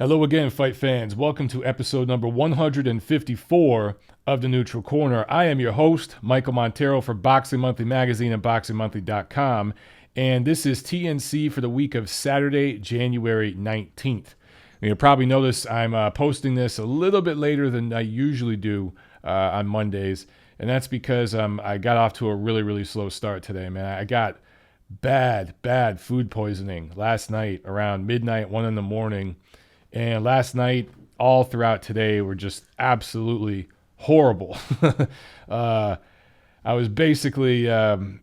Hello again, fight fans. Welcome to episode number 154 of the Neutral Corner. I am your host, Michael Montero for Boxing Monthly Magazine and BoxingMonthly.com, and this is TNC for the week of Saturday, January 19th. You'll probably notice I'm posting this a little bit later than I usually do on Mondays, and that's because I got off to a really slow start today, man. I got bad food poisoning last night around midnight, 1 in the morning. And last night, all throughout today, were just absolutely horrible. I was basically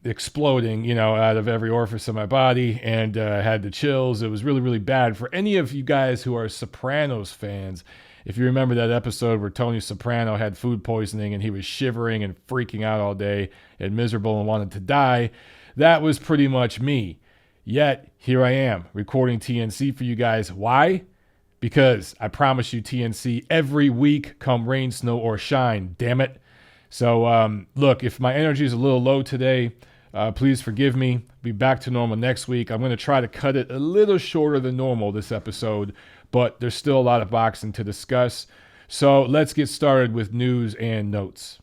exploding, out of every orifice of my body, and had the chills. It was really bad. For any of you guys who are Sopranos fans, if you remember that episode where Tony Soprano had food poisoning and he was shivering and freaking out all day and miserable and wanted to die, that was pretty much me. Yet, here I am, recording TNC for you guys. Why? Because I promise you TNC every week, come rain, snow, or shine, damn it. So, look, if my energy is a little low today, please forgive me. Be back to normal next week. I'm going to try to cut it a little shorter than normal this episode, but there's still a lot of boxing to discuss. So let's get started with news and notes.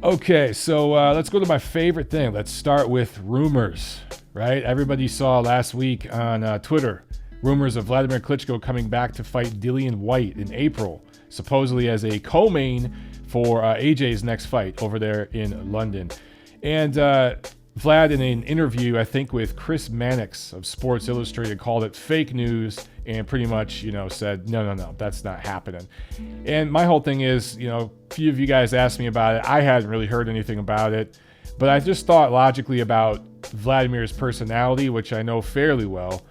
Okay, so let's go to my favorite thing. Let's start with rumors. Right? Everybody saw last week on Twitter rumors of Vladimir Klitschko coming back to fight Dillian Whyte in April, supposedly as a co-main for AJ's next fight over there in London. And Vlad, in an interview, I think with Chris Mannix of Sports Illustrated, called it fake news and pretty much, said, no, that's not happening. And my whole thing is, a few of you guys asked me about it. I hadn't really heard anything about it. But I just thought logically about Vladimir's personality, which I know fairly well.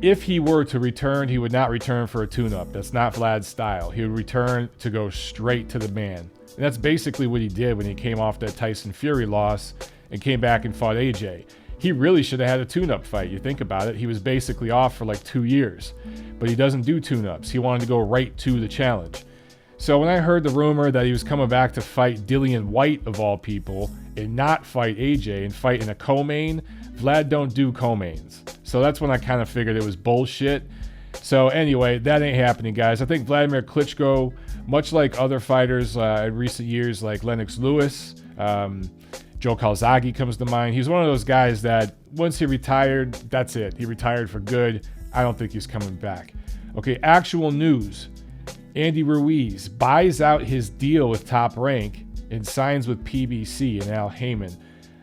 If he were to return, he would not return for a tune-up. That's not Vlad's style. He would return to go straight to the man. And that's basically what he did when he came off that Tyson Fury loss and came back and fought AJ. He really should have had a tune-up fight. You think about it. He was basically off for like 2 years. But he doesn't do tune-ups. He wanted to go right to the challenge. So when I heard the rumor that he was coming back to fight Dillian Whyte, of all people, and not fight AJ and fight in a co-main, Vlad don't do co-mains. So that's when I kind of figured it was bullshit. So anyway, that ain't happening, guys. I think Vladimir Klitschko, much like other fighters in recent years like Lennox Lewis, Joe Calzaghe comes to mind. He's one of those guys that once he retired, that's it. He retired for good. I don't think he's coming back. Okay, actual news. Andy Ruiz buys out his deal with Top Rank and signs with PBC and Al Heyman.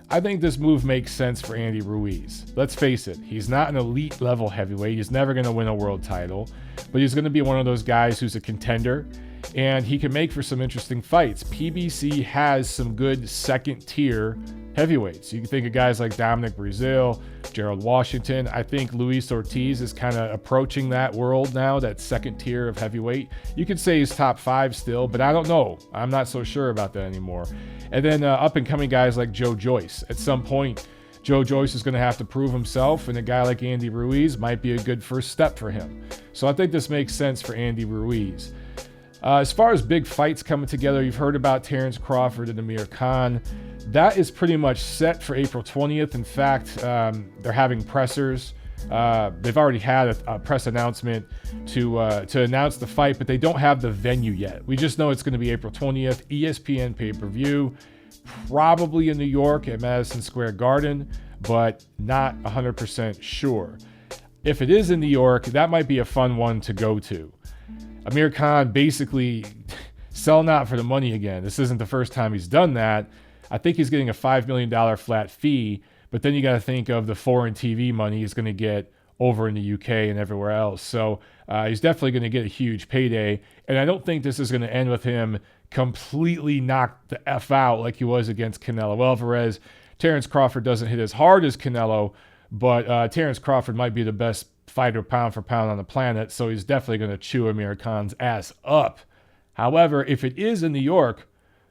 I think this move makes sense for Andy Ruiz. Let's face it, he's not an elite level heavyweight. He's never going to win a world title, but he's going to be one of those guys who's a contender, and he can make for some interesting fights. PBC has some good second tier heavyweights. You can think of guys like Dominic Breazeale, Gerald Washington. I think Luis Ortiz is kind of approaching that world now, that second tier of heavyweight. You could say he's top 5 still, but I don't know. I'm not so sure about that anymore. And then up-and-coming guys like Joe Joyce. At some point, Joe Joyce is going to have to prove himself, and a guy like Andy Ruiz might be a good first step for him. So I think this makes sense for Andy Ruiz. As far as big fights coming together, you've heard about Terrence Crawford and Amir Khan. That is pretty much set for April 20th. In fact, they're having pressers. They've already had a press announcement to announce the fight, but they don't have the venue yet. We just know it's going to be April 20th, ESPN pay-per-view, probably in New York at Madison Square Garden, but not 100% sure. If it is in New York, that might be a fun one to go to. Amir Khan basically selling out for the money again. This isn't the first time he's done that. I think he's getting a $5 million flat fee, but then you got to think of the foreign TV money he's going to get over in the UK and everywhere else. So he's definitely going to get a huge payday, and I don't think this is going to end with him completely knocked the F out like he was against Canelo Alvarez. Terrence Crawford doesn't hit as hard as Canelo, but Terrence Crawford might be the best fighter pound for pound on the planet, so he's definitely going to chew Amir Khan's ass up. However, if it is in New York,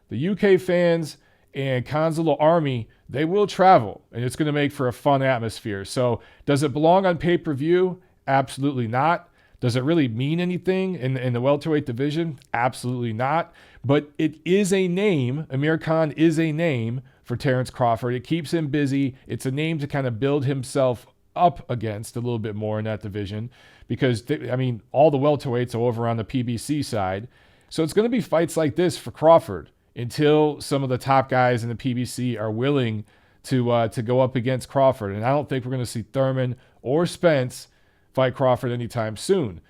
the UK fans and Khan's little army, they will travel, and it's going to make for a fun atmosphere. So does it belong on pay-per-view? Absolutely not. Does it really mean anything in the welterweight division? Absolutely not. But it is a name. Amir Khan is a name for Terrence Crawford. It keeps him busy. It's a name to kind of build himself up against a little bit more in that division because, all the welterweights are over on the PBC side. So it's going to be fights like this for Crawford until some of the top guys in the PBC are willing to go up against Crawford. And I don't think we're going to see Thurman or Spence fight Crawford anytime soon.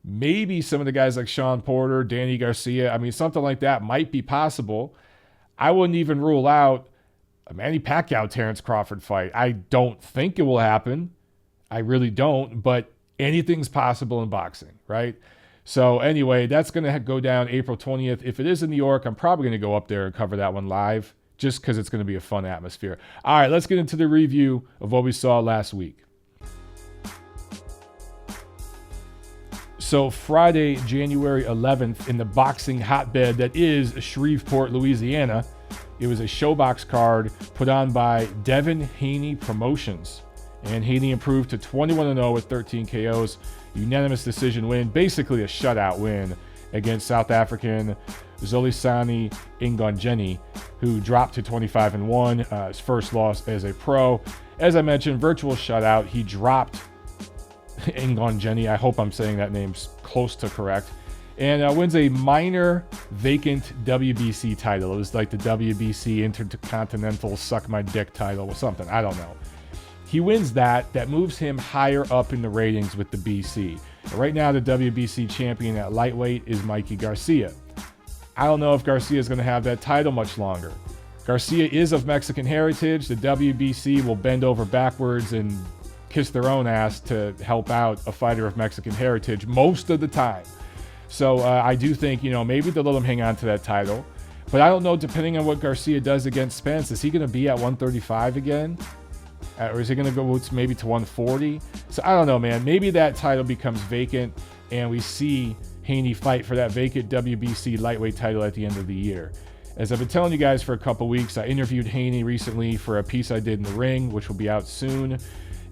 Maybe some of the guys like Sean Porter, Danny Garcia, something like that might be possible. I wouldn't even rule out a Manny Pacquiao-Terrence Crawford fight. I don't think it will happen. I really don't, but anything's possible in boxing, right? So anyway, that's going to go down April 20th. If it is in New York, I'm probably going to go up there and cover that one live just because it's going to be a fun atmosphere. All right, let's get into the review of what we saw last week. So Friday, January 11th, in the boxing hotbed that is Shreveport, Louisiana, it was a ShoBox card put on by Devin Haney Promotions. And Haney improved to 21-0 with 13 KOs. Unanimous decision win, basically a shutout win against South African Zolisani Ngonjeni, who dropped to 25-1, his first loss as a pro. As I mentioned, virtual shutout. He dropped Ngonjeni. I hope I'm saying that name close to correct. And wins a minor vacant WBC title. It was like the WBC Intercontinental Suck My Dick title or something. I don't know. He wins that. That moves him higher up in the ratings with the BC. And right now, the WBC champion at lightweight is Mikey Garcia. I don't know if Garcia is going to have that title much longer. Garcia is of Mexican heritage. The WBC will bend over backwards and kiss their own ass to help out a fighter of Mexican heritage most of the time. So I do think, maybe they'll let him hang on to that title. But I don't know, depending on what Garcia does against Spence, is he going to be at 135 again? Or is he going to go maybe to 140? So I don't know, man. Maybe that title becomes vacant and we see Haney fight for that vacant WBC lightweight title at the end of the year. As I've been telling you guys for a couple weeks, I interviewed Haney recently for a piece I did in The Ring, which will be out soon.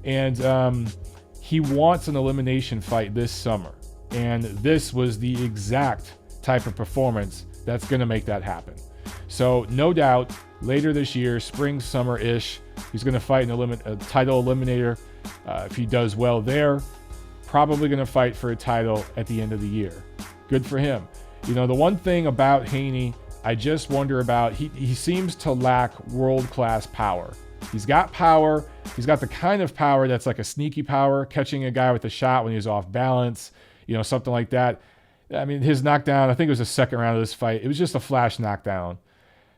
And he wants an elimination fight this summer. And this was the exact type of performance that's going to make that happen. So no doubt, later this year, spring, summer-ish, he's going to fight a title eliminator. If he does well there, probably going to fight for a title at the end of the year. Good for him. The one thing about Haney, I just wonder about, he seems to lack world-class power. He's got power. He's got the kind of power that's like a sneaky power, catching a guy with a shot when he's off balance, something like that. His knockdown, I think it was the second round of this fight. It was just a flash knockdown.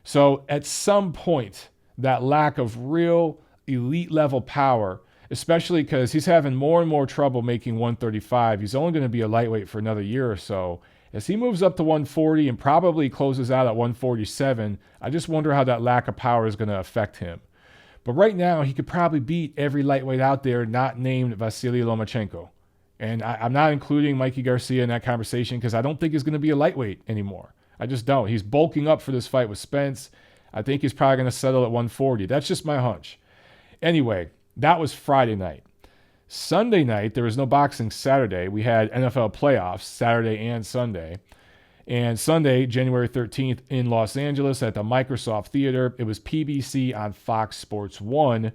So at some point, that lack of real elite level power, especially because he's having more and more trouble making 135. He's only going to be a lightweight for another year or so. As he moves up to 140 and probably closes out at 147, I just wonder how that lack of power is going to affect him. But right now, he could probably beat every lightweight out there not named Vasily Lomachenko. And I'm not including Mikey Garcia in that conversation because I don't think he's going to be a lightweight anymore. I just don't. He's bulking up for this fight with Spence. I think he's probably going to settle at 140. That's just my hunch. Anyway, that was Friday night. Sunday night, there was no boxing Saturday. We had NFL playoffs Saturday and Sunday. And Sunday, January 13th, in Los Angeles at the Microsoft Theater, it was PBC on Fox Sports 1.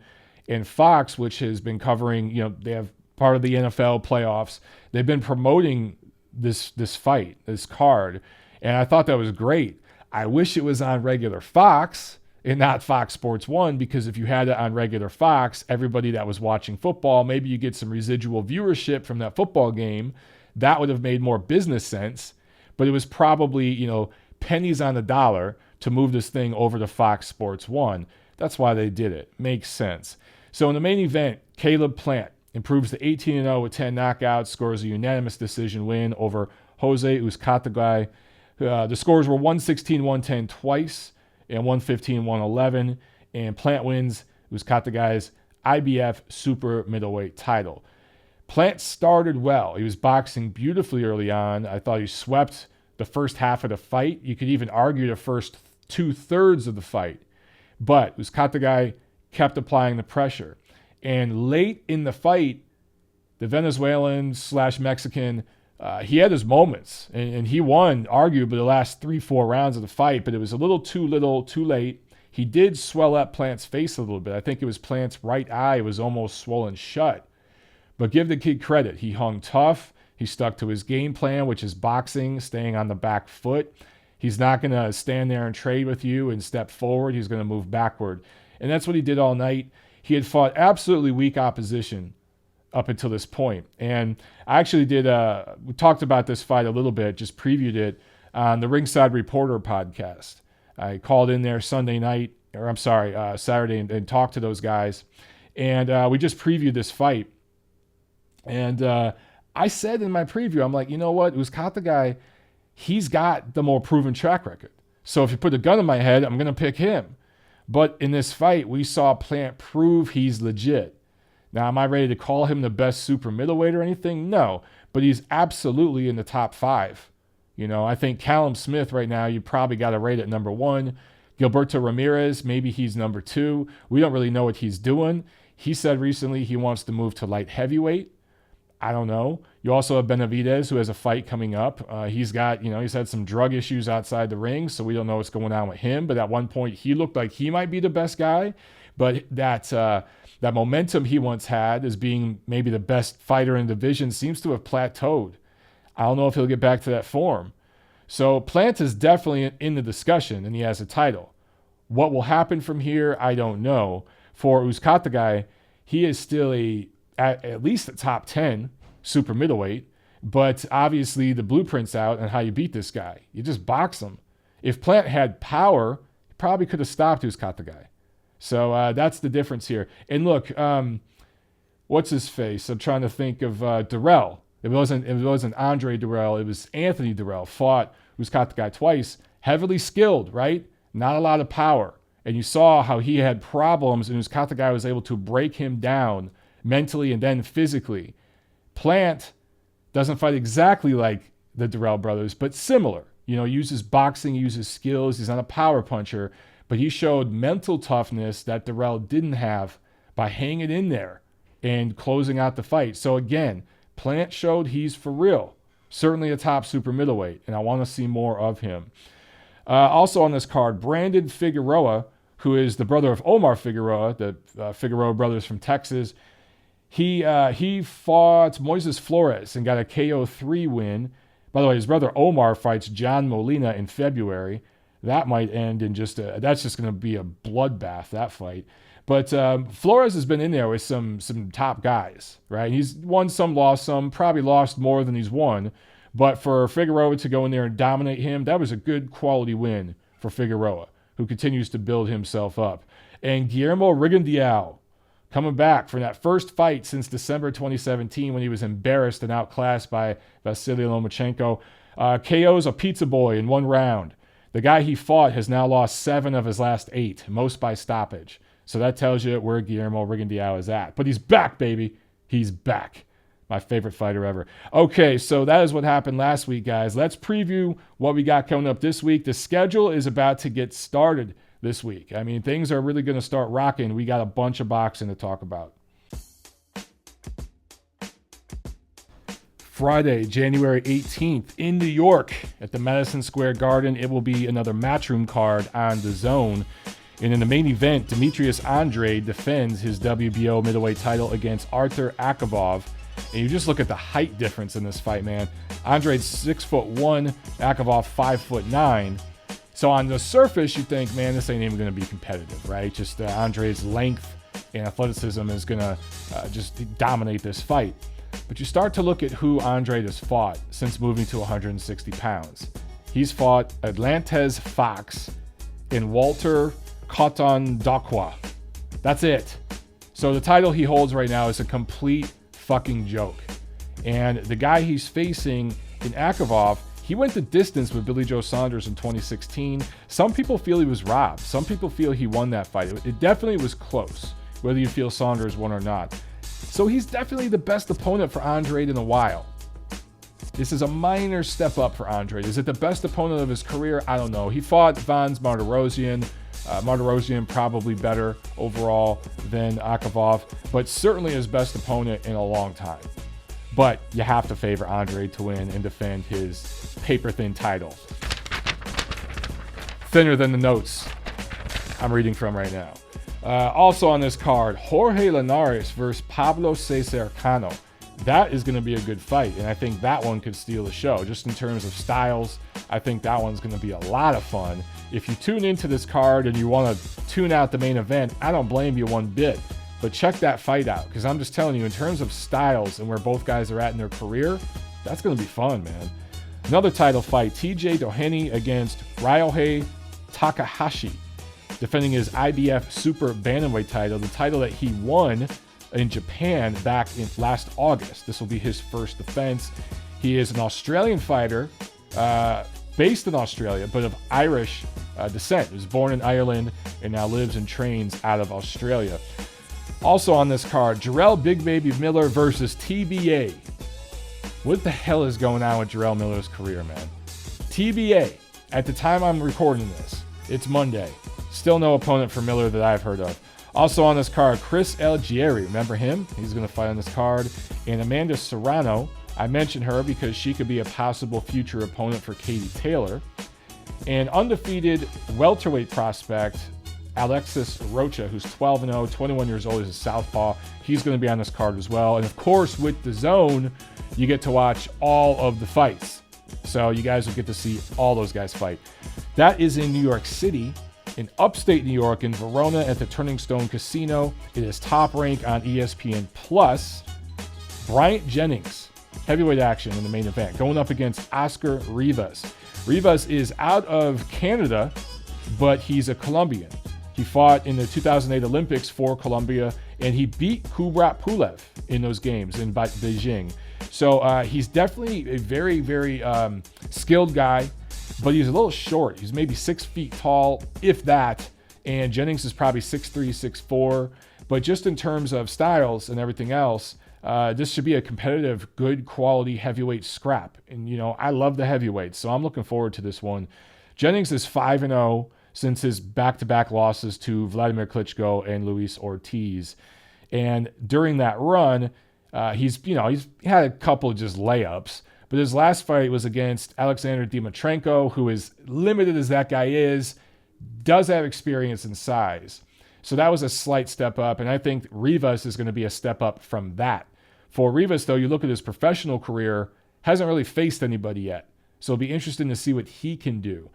And Fox, which has been covering, they have part of the NFL playoffs. They've been promoting this fight, this card, and I thought that was great. I wish it was on regular Fox and not Fox Sports 1, because if you had it on regular Fox, everybody that was watching football, maybe you get some residual viewership from that football game. That would have made more business sense, but it was probably, pennies on the dollar to move this thing over to Fox Sports 1. That's why they did it. Makes sense. So in the main event, Caleb Plant improves to 18-0 with 10 knockouts, scores a unanimous decision win over Jose Uzcategui. The scores were 116-110 twice and 115-111. And Plant wins Uzcategui's IBF super middleweight title. Plant started well. He was boxing beautifully early on. I thought he swept the first half of the fight. You could even argue the first 2/3 of the fight. But Uzcategui kept applying the pressure. And late in the fight, the Venezuelan/Mexican, he had his moments. And he won, arguably, the last 3-4 rounds of the fight. But it was a little, too late. He did swell up Plant's face a little bit. I think it was Plant's right eye was almost swollen shut But give the kid credit. He hung tough. He stuck to his game plan, which is boxing, staying on the back foot. He's not going to stand there and trade with you and step forward. He's going to move backward. And that's what he did all night. He had fought absolutely weak opposition up until this point. And I actually we talked about this fight a little bit, just previewed it on the Ringside Reporter podcast. I called in there Saturday and talked to those guys. And we just previewed this fight. And I said in my preview, I'm like, you know what? Uzcata guy, he's got the more proven track record. So if you put a gun in my head, I'm going to pick him. But in this fight, we saw Plant prove he's legit. Now, am I ready to call him the best super middleweight or anything? No, but he's absolutely in the top 5. I think Callum Smith right now, you probably got to rate at number 1. Gilberto Ramirez, maybe he's number 2. We don't really know what he's doing. He said recently he wants to move to light heavyweight. I don't know. You also have Benavidez, who has a fight coming up. He's had some drug issues outside the ring, so we don't know what's going on with him. But at one point, he looked like he might be the best guy. But that momentum he once had as being maybe the best fighter in the division seems to have plateaued. I don't know if he'll get back to that form. So Plant is definitely in the discussion, and he has a title. What will happen from here, I don't know. For Uzcata guy, he is still at least a top 10 super middleweight, but obviously the blueprint's out on how you beat this guy. You just box him. If Plant had power, he probably could have stopped Uzcata guy. So that's the difference here. And look, what's his face? I'm trying to think of Durrell. It wasn't Andre Durrell. It was Anthony Durrell. Fought Uzcata guy twice. Heavily skilled, right? Not a lot of power. And you saw how he had problems, and Uzcata guy was able to break him down mentally and then physically. Plant doesn't fight exactly like the Durrell brothers, but similar. Uses boxing, uses skills. He's not a power puncher, but he showed mental toughness that Durrell didn't have by hanging in there and closing out the fight. So again, Plant showed he's for real. Certainly a top super middleweight, and I want to see more of him. Also on this card, Brandon Figueroa, who is the brother of Omar Figueroa, the Figueroa brothers from Texas. He fought Moises Flores and got a KO3 win. By the way, his brother Omar fights John Molina in February. That might end in that's just going to be a bloodbath, that fight. But Flores has been in there with some top guys, right? He's won some, lost some, probably lost more than he's won. But for Figueroa to go in there and dominate him, that was a good quality win for Figueroa, who continues to build himself up. And Guillermo Rigondeaux, coming back from that first fight since December 2017 when he was embarrassed and outclassed by Vasily Lomachenko. KO's a pizza boy in 1 round. The guy he fought has now lost 7 of his last 8, most by stoppage. So that tells you where Guillermo Rigondeaux is at. But he's back, baby. He's back. My favorite fighter ever. Okay, so that is what happened last week, guys. Let's preview what we got coming up this week. The schedule is about to get started this week. I mean, things are really going to start rocking. We got a bunch of boxing to talk about. Friday, January 18th in New York at the Madison Square Garden. It will be another Matchroom card on DAZN. And in the main event, Demiterius Andrade defends his WBO middleweight title against Artur Akavov. And you just look at the height difference in this fight, man. Andrade's 6'1", Akavov 5'9". So on the surface, you think, man, this ain't even going to be competitive, right? Just Andrade's length and athleticism is going to just dominate this fight. But you start to look at who Andrade has fought since moving to 160 pounds. He's fought Atlantes Fox and Walter Cotton Dakwa. That's it. So the title he holds right now is a complete fucking joke. And the guy he's facing in Akavov, he went the distance with Billy Joe Saunders in 2016. Some people feel he was robbed. Some people feel he won that fight. It definitely was close, whether you feel Saunders won or not. So he's definitely the best opponent for Andrade in a while. This is a minor step up for Andrade. Is it the best opponent of his career? I don't know. He fought Vans Martirosyan. Martirosyan probably better overall than Akavov, but certainly his best opponent in a long time. But you have to favor Andrade to win and defend his paper-thin title. Thinner than the notes I'm reading from right now. Also on this card, Jorge Linares versus Pablo Cesar Cano. That is going to be a good fight, and I think that one could steal the show. Just in terms of styles, I think that one's going to be a lot of fun. If you tune into this card and you want to tune out the main event, I don't blame you one bit. But check that fight out, because I'm just telling you, in terms of styles and where both guys are at in their career, that's going to be fun, man. Another title fight, TJ Doheny against Ryohei Takahashi, defending his IBF Super Bantamweight title, the title that he won in Japan back in last August. This will be his first defense. He is an Australian fighter, based in Australia, but of Irish descent. He was born in Ireland and now lives and trains out of Australia. Also on this card, Jarrell Big Baby Miller versus TBA. What the hell is going on with Jarrell Miller's career, man? TBA, at the time I'm recording this, it's Monday. Still no opponent for Miller that I've heard of. Also on this card, Chris Algieri. Remember him? He's going to fight on this card. And Amanda Serrano. I mentioned her because she could be a possible future opponent for Katie Taylor. And undefeated welterweight prospect, Alexis Rocha, who's 12-0, 21 years old, is a southpaw. He's going to be on this card as well. And of course, with DAZN, you get to watch all of the fights. So you guys will get to see all those guys fight. That is in New York City. In upstate New York, in Verona at the Turning Stone Casino. It is Top Rank on ESPN Plus. Bryant Jennings, heavyweight action in the main event, going up against Oscar Rivas. Rivas is out of Canada, but he's a Colombian. He fought in the 2008 Olympics for Colombia, and he beat Kubrat Pulev in those games in Beijing. So he's definitely a very, very skilled guy. But he's a little short. He's maybe 6 feet tall, if that. And Jennings is probably 6'3", 6'4". But just in terms of styles and everything else, this should be a competitive, good quality heavyweight scrap. And, you know, I love the heavyweights, so I'm looking forward to this one. Jennings is 5-0 since his back-to-back losses to Vladimir Klitschko and Luis Ortiz. And during that run, he's had a couple of just layups. But his last fight was against Alexander Dimitrenko, who is limited as that guy is, does have experience and size. So that was a slight step up, and I think Rivas is going to be a step up from that. For Rivas, though, you look at his professional career, hasn't really faced anybody yet. So it'll be interesting to see what he can do.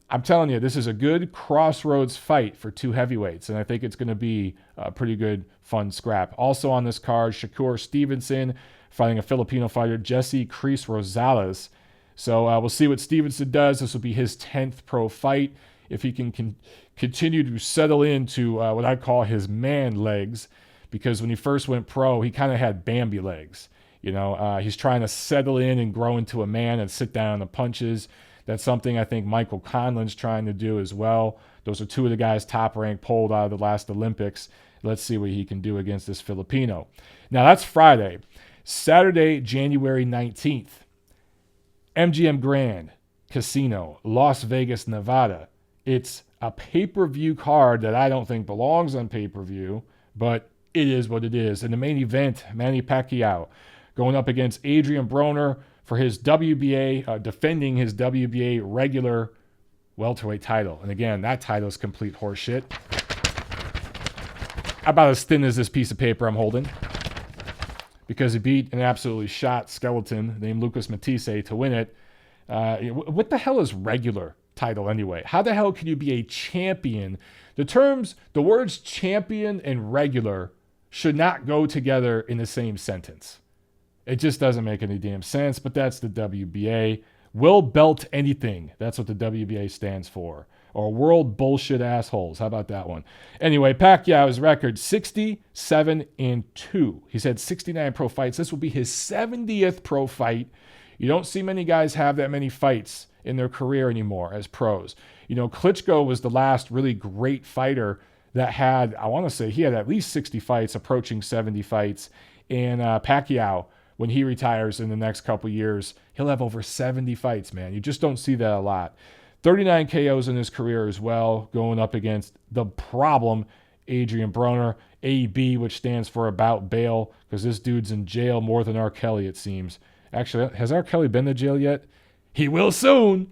I'm telling you, this is a good crossroads fight for two heavyweights, and I think it's going to be a pretty good, fun scrap. Also on this card, Shakur Stevenson fighting a Filipino fighter, Jesse Cris Rosales. So we'll see what Stevenson does. This will be his 10th pro fight. If he can continue to settle into what I call his man legs, because when he first went pro, he kind of had Bambi legs. You know, he's trying to settle in and grow into a man and sit down on the punches. That's something I think Michael Conlan's trying to do as well. Those are two of the guys top ranked polled out of the last Olympics. Let's see what he can do against this Filipino. Now that's Friday. Saturday, January 19th, MGM Grand Casino, Las Vegas, Nevada. It's a pay-per-view card that I don't think belongs on pay-per-view, but it is what it is. In the main event, Manny Pacquiao going up against Adrien Broner for his WBA, defending his WBA regular welterweight title. And again, that title is complete horseshit. About as thin as this piece of paper I'm holding, because he beat an absolutely shot skeleton named Lucas Matisse to win it. What the hell is regular title anyway? How the hell can you be a champion? The words champion and regular should not go together in the same sentence. It just doesn't make any damn sense, but that's the WBA. Will belt anything. That's what the WBA stands for. Or world bullshit assholes. How about that one? Anyway, Pacquiao's record 67-2. He's had 69 pro fights. This will be his 70th pro fight. You don't see many guys have that many fights in their career anymore as pros. You know, Klitschko was the last really great fighter that had, I want to say, he had at least 60 fights, approaching 70 fights. And Pacquiao, when he retires in the next couple years, he'll have over 70 fights, man. You just don't see that a lot. 39 KOs in his career as well, going up against the problem, Adrien Broner, AB, which stands for about bail, because this dude's in jail more than R. Kelly, it seems. Actually, has R. Kelly been to jail yet? He will soon.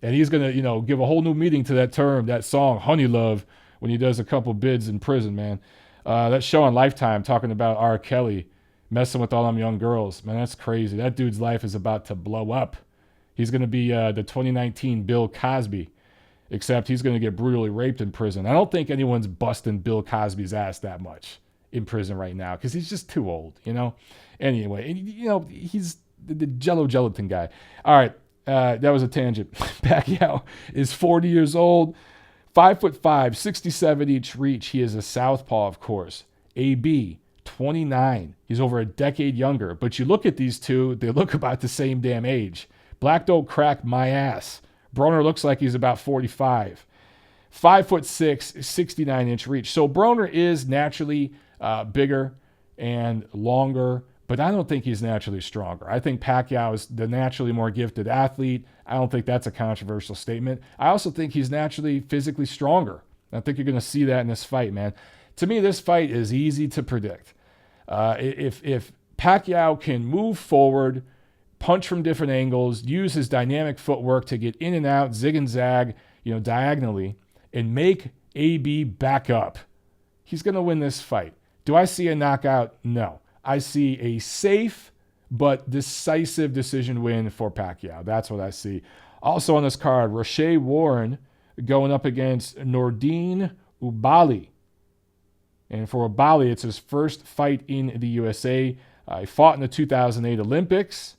And he's going to, give a whole new meaning to that term, that song, Honey Love, when he does a couple bids in prison, man. That show on Lifetime talking about R. Kelly messing with all them young girls. Man, that's crazy. That dude's life is about to blow up. He's going to be the 2019 Bill Cosby, except he's going to get brutally raped in prison. I don't think anyone's busting Bill Cosby's ass that much in prison right now because he's just too old, you know? Anyway, he's the gelatin guy. All right, that was a tangent. Pacquiao is 40 years old, 5'5", 67 inch reach. He is a southpaw, of course. AB, 29. He's over a decade younger. But you look at these two, they look about the same damn age. Black don't crack my ass. Broner looks like he's about 45. 5'6", 69 inch reach. So Broner is naturally bigger and longer, but I don't think he's naturally stronger. I think Pacquiao is the naturally more gifted athlete. I don't think that's a controversial statement. I also think he's naturally physically stronger. I think you're going to see that in this fight, man. To me, this fight is easy to predict. If Pacquiao can move forward, punch from different angles, use his dynamic footwork to get in and out, zig and zag, diagonally, and make AB back up, he's going to win this fight. Do I see a knockout? No. I see a safe but decisive decision win for Pacquiao. That's what I see. Also on this card, Rashea Warren going up against Nordine Oubaali. And for Oubaali, it's his first fight in the USA. He fought in the 2008 Olympics,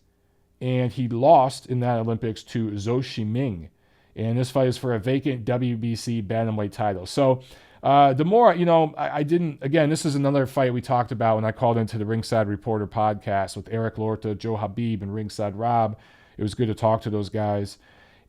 and he lost in that Olympics to Zhou Shiming. And this fight is for a vacant WBC bantamweight title. So the more, I didn't, again, this is another fight we talked about when I called into the Ringside Reporter podcast with Eric Lorta, Joe Habib, and Ringside Rob. It was good to talk to those guys.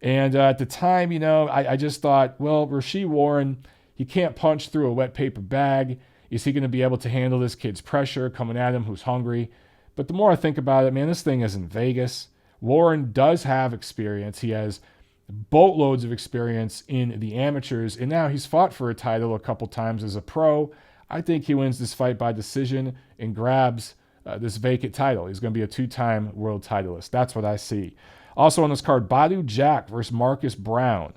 And at the time, I just thought, well, Rashea Warren, he can't punch through a wet paper bag. Is he going to be able to handle this kid's pressure coming at him who's hungry? But the more I think about it, man, this thing is in Vegas. Warren does have experience. He has boatloads of experience in the amateurs, and now he's fought for a title a couple times as a pro. I think he wins this fight by decision and grabs this vacant title. He's going to be a 2-time world titleist. That's what I see. Also on this card, Badu Jack versus Marcus Brown.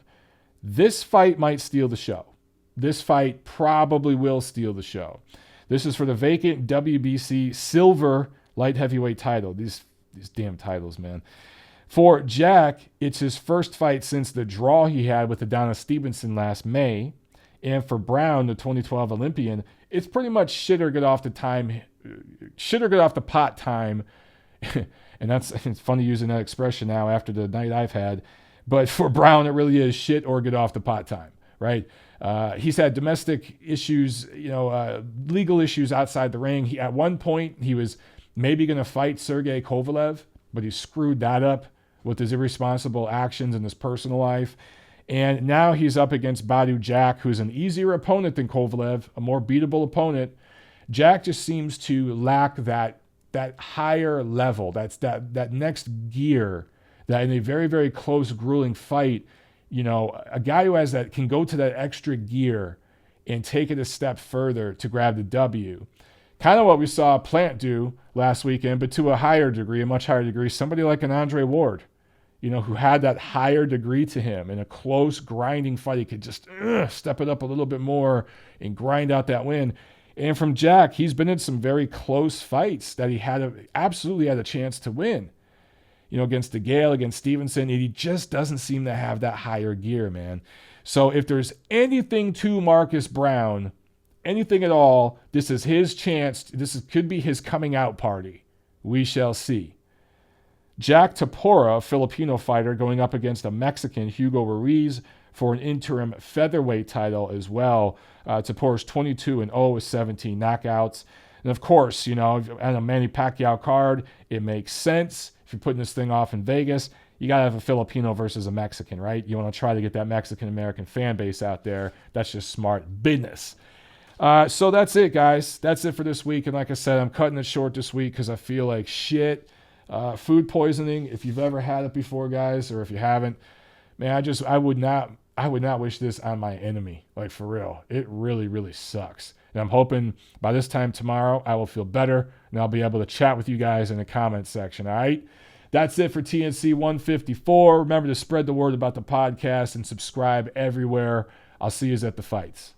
This fight might steal the show. This fight probably will steal the show. This is for the vacant WBC silver light heavyweight title. These damn titles, man. For Jack, it's his first fight since the draw he had with Adonis Stevenson last May. And for Brown, the 2012 Olympian, it's pretty much shit or get off the pot time. And it's funny using that expression now after the night I've had. But for Brown, it really is shit or get off the pot time, right? He's had domestic issues, legal issues outside the ring. At one point, he was maybe going to fight Sergey Kovalev, but he screwed that up with his irresponsible actions in his personal life. And now he's up against Badu Jack, who's an easier opponent than Kovalev, a more beatable opponent. Jack just seems to lack that higher level, that next gear, that in a very, very close, grueling fight, a guy who can go to that extra gear and take it a step further to grab the W. Kind of what we saw Plant do last weekend, but to a much higher degree, somebody like an Andre Ward, who had that higher degree to him in a close, grinding fight. He could just step it up a little bit more and grind out that win. And from Jack, he's been in some very close fights that he absolutely had a chance to win. Against DeGale, against Stevenson, and he just doesn't seem to have that higher gear, man. So if there's anything to Marcus Brown, anything at all, this is his chance. Could be his coming out party. We shall see. Jack Tapora, a Filipino fighter, going up against a Mexican, Hugo Ruiz, for an interim featherweight title as well. Tapora's 22-0 with 17 knockouts. And of course, on a Manny Pacquiao card, it makes sense. If you're putting this thing off in Vegas, you got to have a Filipino versus a Mexican, right? You want to try to get that Mexican-American fan base out there. That's just smart business. So that's it, guys. That's it for this week. And like I said, I'm cutting it short this week because I feel like shit. Food poisoning, if you've ever had it before, guys, or if you haven't, man, I would not wish this on my enemy. Like, for real. It really, really sucks. And I'm hoping by this time tomorrow, I will feel better and I'll be able to chat with you guys in the comment section. All right. That's it for TNC 154. Remember to spread the word about the podcast and subscribe everywhere. I'll see you at the fights.